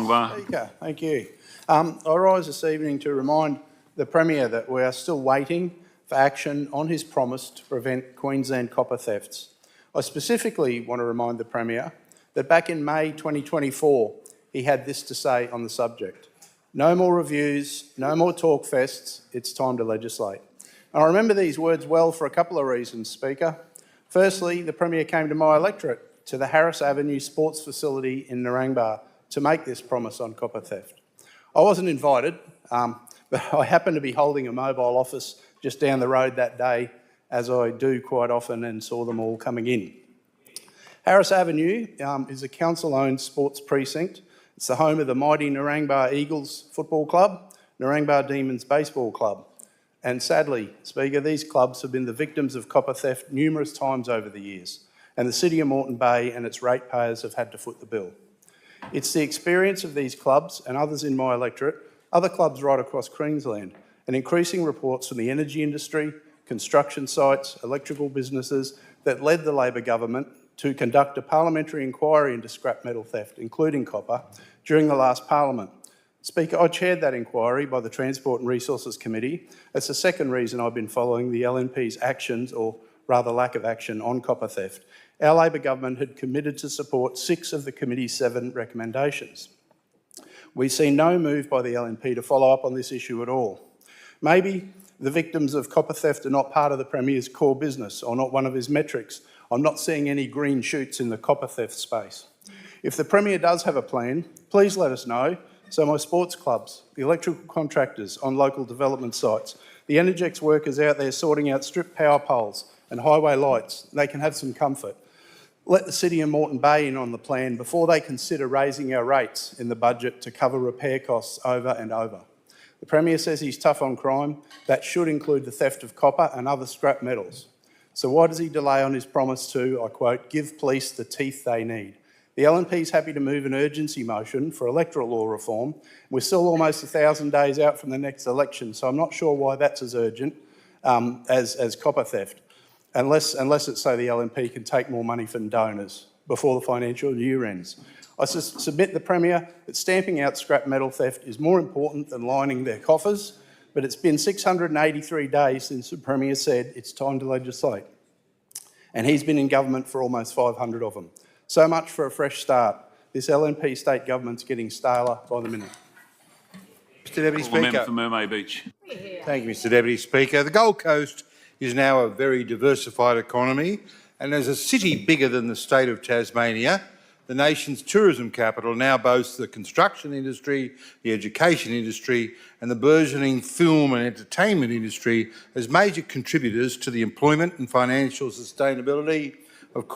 Longbar. Speaker, thank you. I rise this evening to remind the Premier that we are still waiting for action on his promise to prevent Queensland copper thefts. I specifically want to remind the Premier that back in May 2024, he had this to say on the subject: no more reviews, no more talk fests, it's time to legislate. And I remember these words well for a couple of reasons, Speaker. Firstly, the Premier came to my electorate, to the Harris Avenue Sports Facility in Narangba, to make this promise on copper theft. I wasn't invited, but I happened to be holding a mobile office just down the road that day, as I do quite often, and saw them all coming in. Harris Avenue is a council-owned sports precinct. It's the home of the mighty Narangba Eagles Football Club, Narangba Demons Baseball Club. And sadly, Speaker, these clubs have been the victims of copper theft numerous times over the years, and the City of Moreton Bay and its ratepayers have had to foot the bill. It's the experience of these clubs and others in my electorate, other clubs right across Queensland, and increasing reports from the energy industry, construction sites, electrical businesses that led the Labor government to conduct a parliamentary inquiry into scrap metal theft, including copper, during the last Parliament. Speaker, I chaired that inquiry by the Transport and Resources Committee. That's the second reason I've been following the LNP's actions, or rather lack of action, on copper theft. Our Labor government had committed to support 6 of the committee's 7 recommendations. We've seen no move by the LNP to follow up on this issue at all. Maybe the victims of copper theft are not part of the Premier's core business, or not one of his metrics. I'm not seeing any green shoots in the copper theft space. If the Premier does have a plan, please let us know, so my sports clubs, the electrical contractors on local development sites, the Energex workers out there sorting out stripped power poles and highway lights, they can have some comfort. Let the City of Moreton Bay in on the plan before they consider raising our rates in the budget to cover repair costs over and over. The Premier says he's tough on crime. That should include the theft of copper and other scrap metals. So why does he delay on his promise to, I quote, give police the teeth they need? The LNP is happy to move an urgency motion for electoral law reform. We're still almost 1,000 days out from the next election, so I'm not sure why that's as urgent as copper theft, unless it's so the LNP can take more money from donors before the financial year ends. I submit the Premier that stamping out scrap metal theft is more important than lining their coffers, but it's been 683 days since the Premier said it's time to legislate, and he's been in government for almost 500 of them. So much for a fresh start. This LNP state government's getting staler by the minute. Mr Deputy Speaker. For Mermaid Beach. Thank you, Mr Deputy Speaker. The Gold Coast is now a very diversified economy, and as a city bigger than the state of Tasmania, the nation's tourism capital now boasts the construction industry, the education industry and the burgeoning film and entertainment industry as major contributors to the employment and financial sustainability